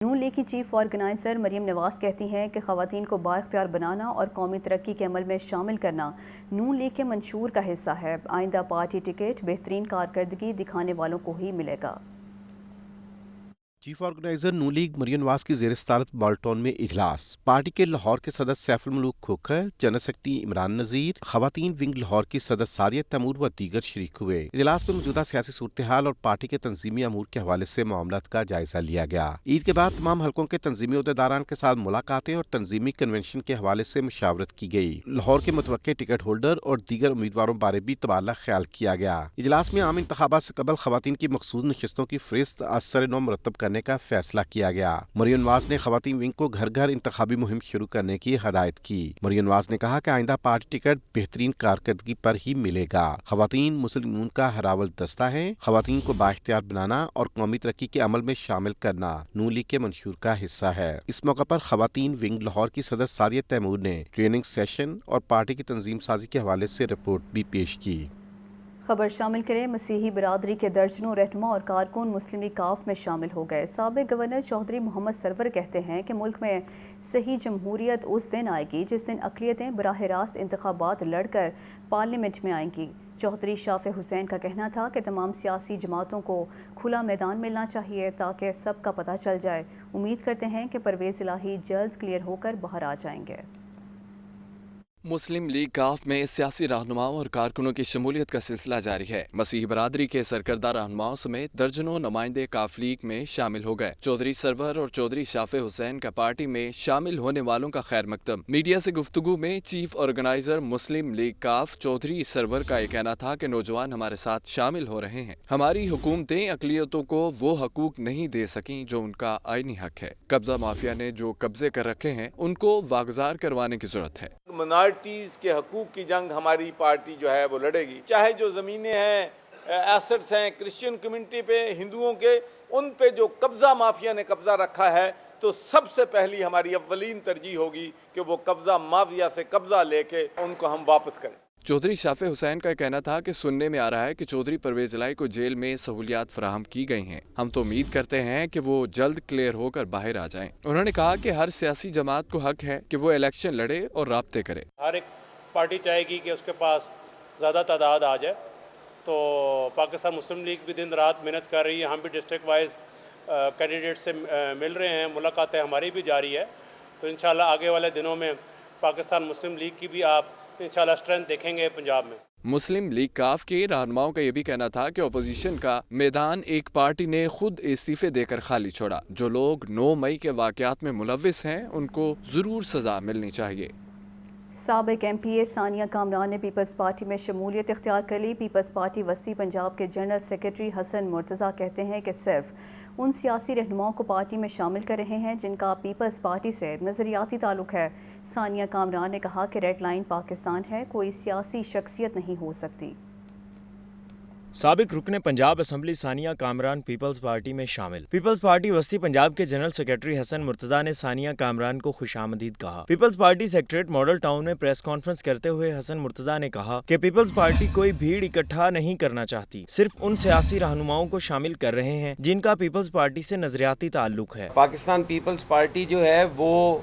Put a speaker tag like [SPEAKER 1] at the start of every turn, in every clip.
[SPEAKER 1] نون league کی chief organiser Maryam Nawaz کہتی ہیں کہ خواتین کو بااختیار بنانا اور قومی ترقی کے عمل میں شامل کرنا نون لیگ کے منشور کا حصہ ہے۔ آئندہ پارٹی ٹکٹ بہترین کارکردگی دکھانے والوں کو ہی ملے گا۔
[SPEAKER 2] چیف آرگنائزر نون لیگ مریم نواز کی زیر صدارت بالٹون میں اجلاس۔ پارٹی کے لاہور کے صدر سیف الملوک کھوکھر، جنرل سیکرٹری عمران نذیر، خواتین ونگ لاہور کی صدر ساریہ تیمور و دیگر شریک ہوئے۔ اجلاس میں موجودہ سیاسی صورتحال اور پارٹی کے تنظیمی امور کے حوالے سے معاملات کا جائزہ لیا گیا۔ عید کے بعد تمام حلقوں کے تنظیمی عہدیداران کے ساتھ ملاقاتیں اور تنظیمی کنونشن کے حوالے سے مشاورت کی گئی۔ لاہور کے متوقع ٹکٹ ہولڈر اور دیگر امیدواروں بارے بھی تبادلہ خیال کیا گیا۔ اجلاس میں عام انتخابات سے قبل خواتین کی مخصوص نشستوں کی فہرست از سر نو مرتب کرنے کا فیصلہ کیا گیا۔ مریم نواز نے خواتین ونگ کو گھر گھر انتخابی مہم شروع کرنے کی ہدایت کی۔ مریم نواز نے کہا کہ آئندہ پارٹی ٹکٹ بہترین کارکردگی پر ہی ملے گا۔ خواتین مسلم یونین کا ہراول دستہ ہے۔ خواتین کو بااختیار بنانا اور قومی ترقی کے عمل میں شامل کرنا نون لیگ کے منشور کا حصہ ہے۔ اس موقع پر خواتین ونگ لاہور کی صدر ساریہ تیمور نے ٹریننگ سیشن اور پارٹی کی تنظیم سازی کے حوالے سے رپورٹ بھی پیش کی۔
[SPEAKER 1] خبر شامل کریں، مسیحی برادری کے درجنوں رہنما اور کارکن مسلم لیگ کاف میں شامل ہو گئے۔ سابق گورنر چودھری محمد سرور کہتے ہیں کہ ملک میں صحیح جمہوریت اس دن آئے گی جس دن اقلیتیں براہ راست انتخابات لڑ کر پارلیمنٹ میں آئیں گی۔ چودھری شافع حسین کا کہنا تھا کہ تمام سیاسی جماعتوں کو کھلا میدان ملنا چاہیے تاکہ سب کا پتہ چل جائے۔ امید کرتے ہیں کہ پرویز الہی جلد کلیئر ہو کر باہر آ جائیں گے۔
[SPEAKER 3] مسلم لیگ کاف میں سیاسی رہنماؤں اور کارکنوں کی شمولیت کا سلسلہ جاری ہے۔ مسیحی برادری کے سرکردہ رہنماؤں سمیت درجنوں نمائندے کاف لیگ میں شامل ہو گئے۔ چودھری سرور اور چودھری شافع حسین کا پارٹی میں شامل ہونے والوں کا خیر مقدم۔ میڈیا سے گفتگو میں چیف آرگنائزر مسلم لیگ کاف چودھری سرور کا یہ کہنا تھا کہ نوجوان ہمارے ساتھ شامل ہو رہے ہیں۔ ہماری حکومتیں اقلیتوں کو وہ حقوق نہیں دے سکیں جو ان کا آئینی حق ہے۔ قبضہ مافیا نے جو قبضے کر رکھے ہیں ان کو واگزار کروانے کی ضرورت ہے۔
[SPEAKER 4] مائنورٹیز کے حقوق کی جنگ ہماری پارٹی جو ہے وہ لڑے گی، چاہے جو زمینیں ہیں، ایسٹس ہیں کرسچن کمیونٹی پہ، ہندوؤں کے، ان پہ جو قبضہ مافیا نے قبضہ رکھا ہے تو سب سے پہلی ہماری اولین ترجیح ہوگی کہ وہ قبضہ مافیا سے قبضہ لے کے ان کو ہم واپس کریں۔
[SPEAKER 3] چودھری شافع حسین کا کہنا تھا کہ سننے میں آ رہا ہے کہ چودھری پرویز الہی کو جیل میں سہولیات فراہم کی گئی ہیں۔ ہم تو امید کرتے ہیں کہ وہ جلد کلیئر ہو کر باہر آ جائیں۔ انہوں نے کہا کہ ہر سیاسی جماعت کو حق ہے کہ وہ الیکشن لڑے اور رابطے کرے۔
[SPEAKER 5] ہر ایک پارٹی چاہے گی کہ اس کے پاس زیادہ تعداد آ جائے، تو پاکستان مسلم لیگ بھی دن رات محنت کر رہی ہے۔ ہم بھی ڈسٹرکٹ وائز کینڈیڈیٹ سے مل رہے ہیں، ملاقاتیں ہماری بھی جاری ہے، تو انشاءاللہ آگے والے دنوں میں پاکستان مسلم لیگ کی بھی آپ انشاءاللہ اسٹرینتھ دیکھیں گے پنجاب میں۔
[SPEAKER 3] مسلم لیگ کاف کے رہنماؤں کا یہ بھی کہنا تھا کہ اپوزیشن کا میدان ایک پارٹی نے خود استعفے دے کر خالی چھوڑا۔ جو لوگ 9 مئی کے واقعات میں ملوث ہیں ان کو ضرور سزا ملنی چاہیے۔
[SPEAKER 1] سابق ایم پی اے ثانیہ کامران نے پیپلز پارٹی میں شمولیت اختیار کر لی۔ پیپلز پارٹی وسطی پنجاب کے جنرل سیکرٹری حسن مرتضیٰ کہتے ہیں کہ صرف ان سیاسی رہنماؤں کو پارٹی میں شامل کر رہے ہیں جن کا پیپلز پارٹی سے نظریاتی تعلق ہے۔ ثانیہ کامران نے کہا کہ ریڈ لائن پاکستان ہے، کوئی سیاسی شخصیت نہیں ہو سکتی۔
[SPEAKER 6] سابق رکن پنجاب اسمبلی ثانیہ کامران پیپلز پارٹی میں شامل۔ پیپلز پارٹی وسطی پنجاب کے جنرل سیکرٹری حسن مرتضیٰ نے ثانیہ کامران کو خوش آمدید کہا۔ پیپلز پارٹی سیکریٹریٹ ماڈل ٹاؤن میں پریس کانفرنس کرتے ہوئے حسن مرتضیٰ نے کہا کہ پیپلز پارٹی کوئی بھیڑ اکٹھا نہیں کرنا چاہتی، صرف ان سیاسی رہنماؤں کو شامل کر رہے ہیں جن کا پیپلز پارٹی سے نظریاتی تعلق ہے۔
[SPEAKER 7] پاکستان پیپلز پارٹی جو ہے وہ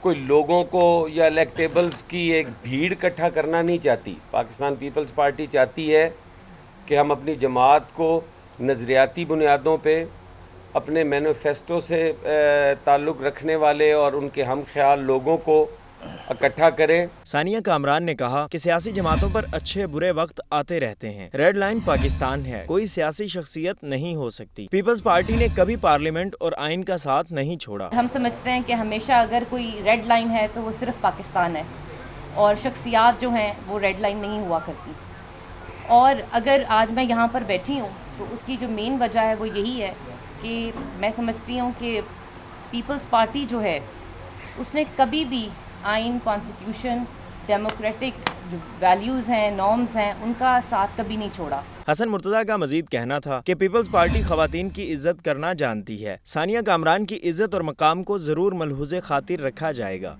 [SPEAKER 7] کوئی لوگوں کو یا الیکٹیبلز کی ایک بھیڑ اکٹھا کرنا نہیں چاہتی۔ پاکستان پیپلز پارٹی چاہتی ہے کہ ہم اپنی جماعت کو نظریاتی بنیادوں پہ اپنے مینیفیسٹو سے تعلق رکھنے والے اور ان کے ہم خیال لوگوں کو اکٹھا کریں۔
[SPEAKER 6] ثانیہ کامران نے کہا کہ سیاسی جماعتوں پر اچھے برے وقت آتے رہتے ہیں، ریڈ لائن پاکستان ہے، کوئی سیاسی شخصیت نہیں ہو سکتی۔ پیپلز پارٹی نے کبھی پارلیمنٹ اور آئین کا ساتھ نہیں چھوڑا۔
[SPEAKER 8] ہم سمجھتے ہیں کہ ہمیشہ اگر کوئی ریڈ لائن ہے تو وہ صرف پاکستان ہے، اور شخصیات جو ہیں وہ ریڈ لائن نہیں ہوا کرتی۔ اور اگر آج میں یہاں پر بیٹھی ہوں تو اس کی جو مین وجہ ہے وہ یہی ہے کہ میں سمجھتی ہوں کہ پیپلز پارٹی جو ہے اس نے کبھی بھی آئین، کانسٹیٹیوشن، ڈیموکریٹک جو ویلیوز ہیں، نارمز ہیں، ان کا ساتھ کبھی نہیں چھوڑا۔
[SPEAKER 6] حسن مرتضیٰ کا مزید کہنا تھا کہ پیپلز پارٹی خواتین کی عزت کرنا جانتی ہے۔ ثانیہ کامران کی عزت اور مقام کو ضرور ملحوظ خاطر رکھا جائے گا۔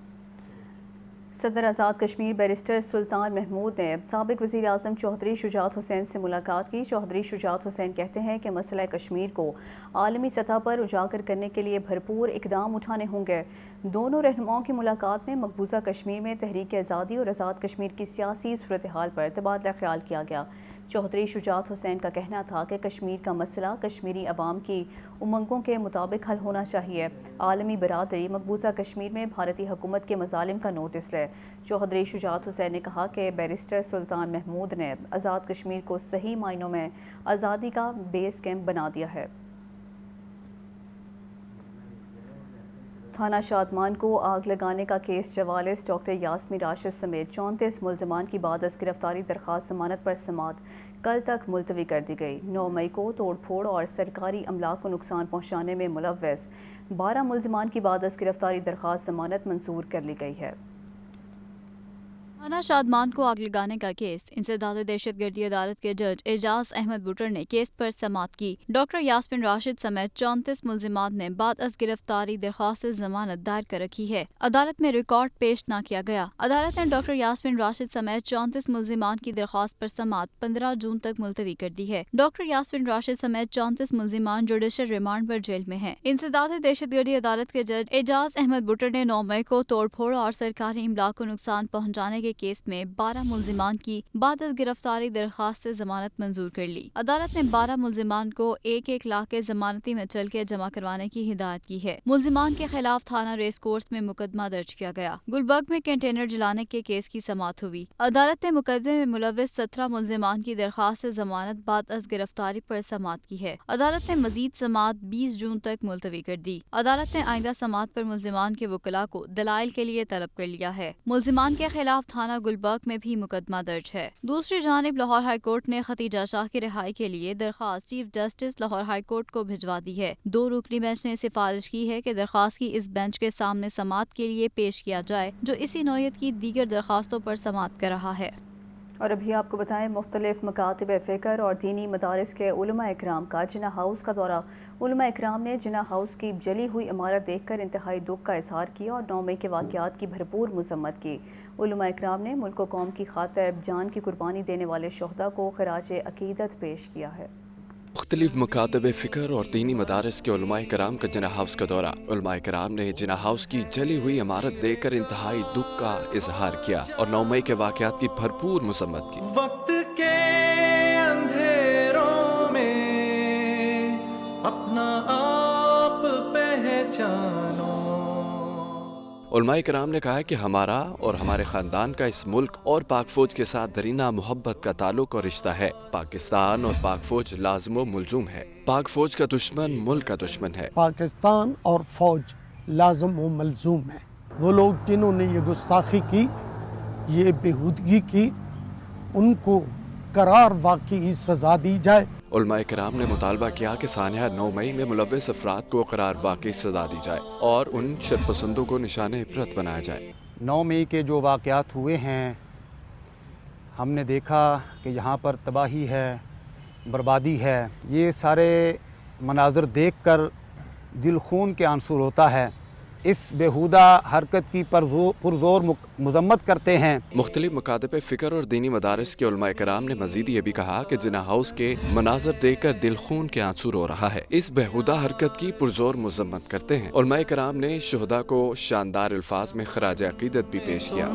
[SPEAKER 1] صدر آزاد کشمیر بیرسٹر سلطان محمود نے سابق وزیر اعظم چودھری شجاعت حسین سے ملاقات کی۔ چودھری شجاعت حسین کہتے ہیں کہ مسئلہ کشمیر کو عالمی سطح پر اجاگر کرنے کے لیے بھرپور اقدام اٹھانے ہوں گے۔ دونوں رہنماؤں کی ملاقات میں مقبوضہ کشمیر میں تحریک آزادی اور آزاد کشمیر کی سیاسی صورتحال پر تبادلہ خیال کیا گیا۔ چودھری شجاعت حسین کا کہنا تھا کہ کشمیر کا مسئلہ کشمیری عوام کی امنگوں کے مطابق حل ہونا چاہیے۔ عالمی برادری مقبوضہ کشمیر میں بھارتی حکومت کے مظالم کا نوٹس لے۔ چودھری شجاعت حسین نے کہا کہ بیرسٹر سلطان محمود نے آزاد کشمیر کو صحیح معنوں میں آزادی کا بیس کیمپ بنا دیا ہے۔ تھانہ شادمان کو آگ لگانے کا کیس 44 ڈاکٹر یاسمین راشد سمیت 34 ملزمان کی بعد از گرفتاری درخواست ضمانت پر سماعت کل تک ملتوی کر دی گئی۔ 9 مئی کو توڑ پھوڑ اور سرکاری املاک کو نقصان پہنچانے میں ملوث 12 ملزمان کی بعد از گرفتاری درخواست ضمانت منظور کر لی گئی ہے۔
[SPEAKER 9] تھانہ شادمان کو آگ لگانے کا کیس انسداد دہشت گردی عدالت کے جج اعجاز احمد بٹر نے کیس پر سماعت کی۔ ڈاکٹر یاسمین راشد سمیت 34 ملزمان نے بعد از گرفتاری درخواست ضمانت دائر کر رکھی ہے۔ عدالت میں ریکارڈ پیش نہ کیا گیا۔ عدالت نے ڈاکٹر یاسمین راشد سمیت 34 ملزمان کی درخواست پر سماعت 15 جون تک ملتوی کر دی ہے۔ ڈاکٹر یاسمین راشد سمیت 34 ملزمان جوڈیشل ریمانڈ پر جیل میں ہیں۔ انسداد دہشت گردی عدالت کے جج اعجاز احمد بٹر نے 9 مئی کو توڑ پھوڑ اور سرکاری املاک کو نقصان پہنچانے کے کیس میں 12 ملزمان کی بعد از گرفتاری درخواست ضمانت منظور کر لی۔ عدالت نے 12 ملزمان کو 1-1 لاکھ کے ضمانتی مچل کے جمع کروانے کی ہدایت کی ہے۔ ملزمان کے خلاف تھانہ ریس کورس میں مقدمہ درج کیا گیا۔ گلبرگ میں کنٹینر جلانے کے کیس کی سماعت ہوئی۔ عدالت نے مقدمے میں ملوث 17 ملزمان کی درخواست ضمانت بعد از گرفتاری پر سماعت کی ہے۔ عدالت نے مزید سماعت 20 جون تک ملتوی کر دی۔ عدالت نے آئندہ سماعت پر ملزمان کے وکلاء کو دلائل کے لیے طلب کر لیا ہے۔ ملزمان کے خلاف تھانہ گلبرگ میں بھی مقدمہ درج ہے۔ دوسری جانب لاہور ہائی کورٹ نے ختیجہ شاہ کی رہائی کے لیے درخواست chief justice Lahore high court کو بھجوا دی ہے۔ 2 رکنی بینچ نے سفارش کی ہے کہ درخواست کی اس بینچ کے سامنے سماعت کے لیے پیش کیا جائے جو اسی نوعیت کی دیگر درخواستوں پر سماعت کر رہا ہے۔
[SPEAKER 1] اور ابھی آپ کو بتائیں مختلف مکاتب فکر اور دینی مدارس کے علماء اکرام کا جناح ہاؤس کا دورہ۔ علماء اکرام نے جناح ہاؤس کی جلی ہوئی عمارت دیکھ کر انتہائی دکھ کا اظہار کیا اور 9 مئی کے واقعات کی بھرپور مذمت کی۔ علماء اکرام نے ملک و قوم کی خاطر جان کی قربانی دینے والے شہداء کو خراج عقیدت پیش کیا ہے۔
[SPEAKER 3] مختلف مکاتب فکر اور دینی مدارس کے علماء کرام کا جناح ہاؤس کا دورہ۔ علماء کرام نے جناح ہاؤس کی جلی ہوئی عمارت دیکھ کر انتہائی دکھ کا اظہار کیا اور 9 مئی کے واقعات کی بھرپور مذمت کی۔
[SPEAKER 10] وقت کے اندھیروں میں اپنا آپ پہچانو۔
[SPEAKER 3] علماء کرام نے کہا کہ ہمارا اور ہمارے خاندان کا اس ملک اور پاک فوج کے ساتھ درینہ محبت کا تعلق اور رشتہ ہے۔ پاکستان اور پاک فوج لازم و ملزوم ہے۔ پاک فوج کا دشمن ملک کا دشمن ہے۔
[SPEAKER 11] پاکستان اور فوج لازم و ملزوم ہے۔ وہ لوگ جنہوں نے یہ گستاخی کی، یہ بےہودگی کی، ان کو قرار واقعی سزا دی جائے۔
[SPEAKER 3] علماء کرام نے مطالبہ کیا کہ سانحہ 9 مئی میں ملوث افراد کو قرار واقعی سزا دی جائے اور ان شرپسندوں کو نشان عبرت بنایا جائے۔
[SPEAKER 12] 9 مئی کے جو واقعات ہوئے ہیں، ہم نے دیکھا کہ یہاں پر تباہی ہے، بربادی ہے۔ یہ سارے مناظر دیکھ کر دل خون کے آنسو ہوتا ہے۔ اس بیہودہ حرکت کی پرزور مذمت کرتے ہیں۔
[SPEAKER 3] مختلف مکاتب فکر اور دینی مدارس کے علماء کرام نے مزید یہ بھی کہا کہ جناح ہاؤس کے مناظر دیکھ کر دل خون کے آنسو رو رہا ہے۔ اس بیہودہ حرکت کی پرزور مذمت کرتے ہیں۔ علماء کرام نے شہداء کو شاندار الفاظ میں خراج عقیدت بھی پیش کیا۔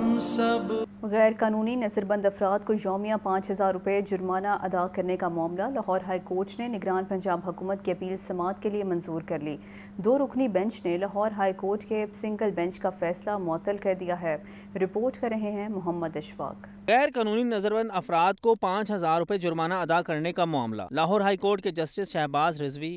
[SPEAKER 1] غیر قانونی نظر بند افراد کو یومیہ 5000 روپے جرمانہ ادا کرنے کا معاملہ لاہور ہائی کورٹ نے نگران پنجاب حکومت کی اپیل سماعت کے لیے منظور کر لی۔ 2 رکنی بینچ نے لاہور ہائی کورٹ کے سنگل بینچ کا فیصلہ معطل کر دیا ہے۔ رپورٹ کر رہے ہیں محمد اشفاق۔
[SPEAKER 13] غیر قانونی نظربند افراد کو 5000 روپے جرمانہ ادا کرنے کا معاملہ لاہور ہائی کورٹ کے جسٹس شہباز رضوی